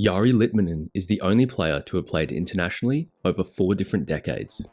Jari Litmanen is the only player to have played internationally over 4 different decades.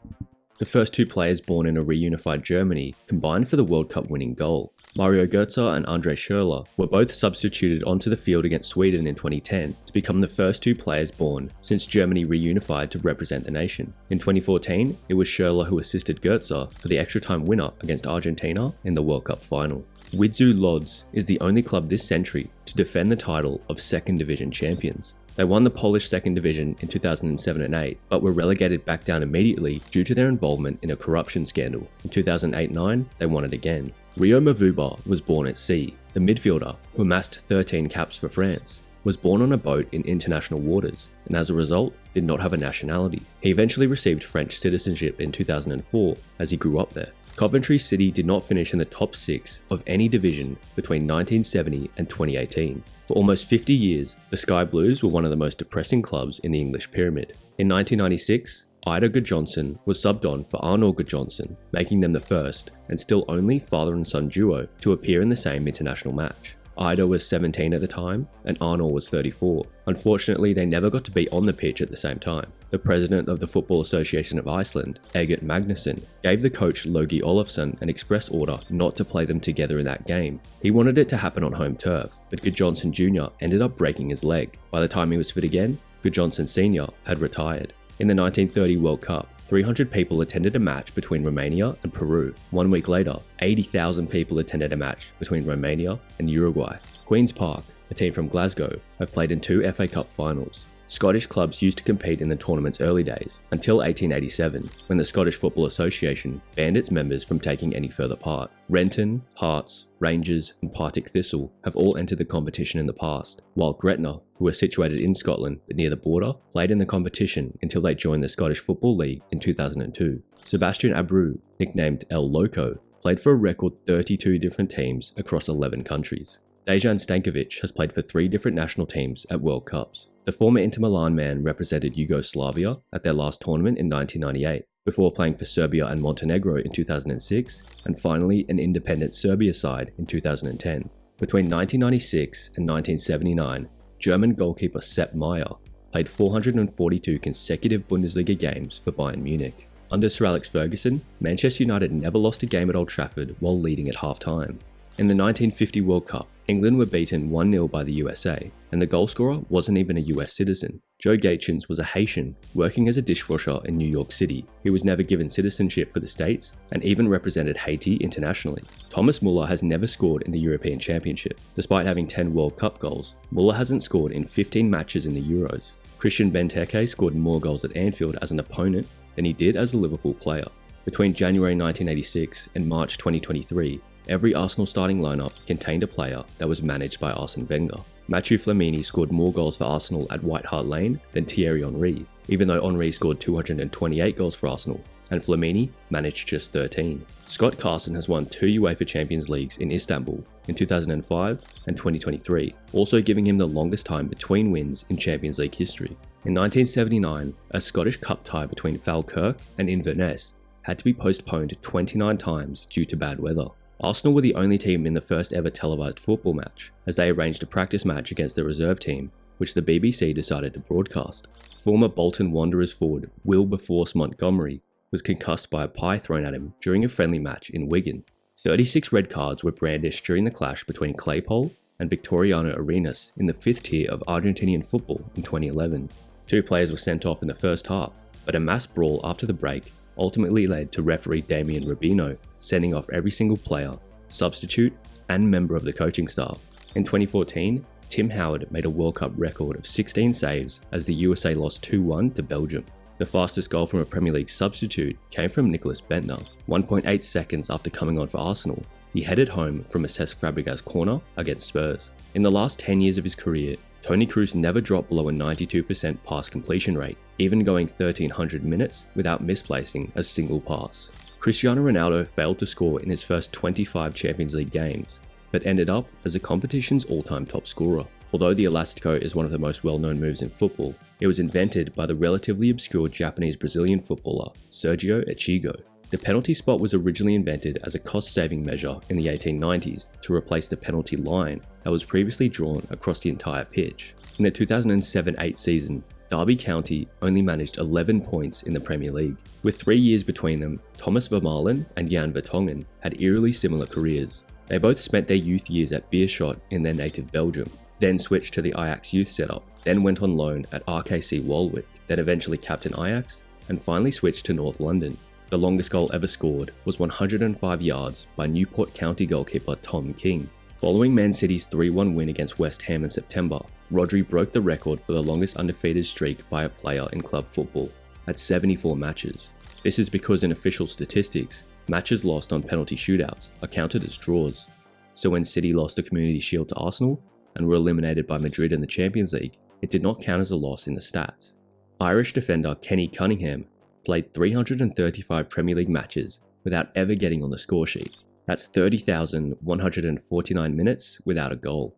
The first 2 players born in a reunified Germany combined for the World Cup winning goal. Mario Götze and André Schürrle were both substituted onto the field against Sweden in 2010 to become the first 2 players born since Germany reunified to represent the nation. In 2014, it was Schürrle who assisted Götze for the extra time winner against Argentina in the World Cup final. Widzew Łódź is the only club this century to defend the title of Second Division champions. They won the Polish Second Division in 2007 and 8, but were relegated back down immediately due to their involvement in a corruption scandal. In 2008-9, they won it again. Rio Mavuba was born at sea. The midfielder, who amassed 13 caps for France, was born on a boat in international waters, and as a result, did not have a nationality. He eventually received French citizenship in 2004 as he grew up there. Coventry City did not finish in the top 6 of any division between 1970 and 2018. For almost 50 years, the Sky Blues were one of the most depressing clubs in the English pyramid. In 1996, Ida Gudjohnsen was subbed on for Arnor Gudjohnsen, making them the first, and still only father and son duo, to appear in the same international match. Ida was 17 at the time, and Arnor was 34. Unfortunately, they never got to be on the pitch at the same time. The president of the Football Association of Iceland, Egert Magnusson, gave the coach Logi Olafsson an express order not to play them together in that game. He wanted it to happen on home turf, but Gudjohnsen Jr. ended up breaking his leg. By the time he was fit again, Gudjohnsen Sr. had retired. In the 1930 World Cup, 300 people attended a match between Romania and Peru. 1 week later, 80,000 people attended a match between Romania and Uruguay. Queen's Park, a team from Glasgow, have played in 2 FA Cup finals. Scottish clubs used to compete in the tournament's early days, until 1887, when the Scottish Football Association banned its members from taking any further part. Renton, Hearts, Rangers and Partick Thistle have all entered the competition in the past, while Gretna, who are situated in Scotland but near the border, played in the competition until they joined the Scottish Football League in 2002. Sebastian Abreu, nicknamed El Loco, played for a record 32 different teams across 11 countries. Dejan Stankovic has played for 3 different national teams at World Cups. The former Inter Milan man represented Yugoslavia at their last tournament in 1998, before playing for Serbia and Montenegro in 2006, and finally an independent Serbia side in 2010. Between 1996 and 1979, German goalkeeper Sepp Maier played 442 consecutive Bundesliga games for Bayern Munich. Under Sir Alex Ferguson, Manchester United never lost a game at Old Trafford while leading at half-time. In the 1950 World Cup, England were beaten 1-0 by the USA, and the goalscorer wasn't even a US citizen. Joe Gaetjens was a Haitian working as a dishwasher in New York City. He was never given citizenship for the States, and even represented Haiti internationally. Thomas Muller has never scored in the European Championship. Despite having 10 World Cup goals, Muller hasn't scored in 15 matches in the Euros. Christian Benteke scored more goals at Anfield as an opponent than he did as a Liverpool player. Between January 1986 and March 2023, every Arsenal starting lineup contained a player that was managed by Arsene Wenger. Mathieu Flamini scored more goals for Arsenal at White Hart Lane than Thierry Henry, even though Henry scored 228 goals for Arsenal, and Flamini managed just 13. Scott Carson has won 2 UEFA Champions Leagues in Istanbul in 2005 and 2023, also giving him the longest time between wins in Champions League history. In 1979, a Scottish Cup tie between Falkirk and Inverness had to be postponed 29 times due to bad weather. Arsenal were the only team in the first ever televised football match, as they arranged a practice match against the reserve team, which the BBC decided to broadcast. Former Bolton Wanderers forward Wilberforce Montgomery was concussed by a pie thrown at him during a friendly match in Wigan. 36 red cards were brandished during the clash between Claypole and Victoriano Arenas in the 5th tier of Argentinian football in 2011. 2 players were sent off in the first half, but a mass brawl after the break ultimately led to referee Damien Rubino sending off every single player, substitute, and member of the coaching staff. In 2014, Tim Howard made a World Cup record of 16 saves as the USA lost 2-1 to Belgium. The fastest goal from a Premier League substitute came from Nicolas Bentner. 1.8 seconds after coming on for Arsenal, he headed home from a Cesc Fabregas corner against Spurs. In the last 10 years of his career, Toni Kroos never dropped below a 92% pass completion rate, even going 1,300 minutes without misplacing a single pass. Cristiano Ronaldo failed to score in his first 25 Champions League games, but ended up as the competition's all-time top scorer. Although the Elastico is one of the most well-known moves in football, it was invented by the relatively obscure Japanese-Brazilian footballer Sergio Echigo. The penalty spot was originally invented as a cost-saving measure in the 1890s to replace the penalty line that was previously drawn across the entire pitch. In the 2007-8 season, Derby County only managed 11 points in the Premier League. With 3 years between them, Thomas Vermaelen and Jan Vertonghen had eerily similar careers. They both spent their youth years at Beerschot in their native Belgium, then switched to the Ajax youth setup, then went on loan at RKC Waalwijk, then eventually captained Ajax, and finally switched to North London. The longest goal ever scored was 105 yards by Newport County goalkeeper Tom King. Following Man City's 3-1 win against West Ham in September, Rodri broke the record for the longest undefeated streak by a player in club football, at 74 matches. This is because in official statistics, matches lost on penalty shootouts are counted as draws. So when City lost the Community Shield to Arsenal and were eliminated by Madrid in the Champions League, it did not count as a loss in the stats. Irish defender Kenny Cunningham played 335 Premier League matches without ever getting on the score sheet. That's 30,149 minutes without a goal.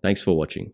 Thanks for watching.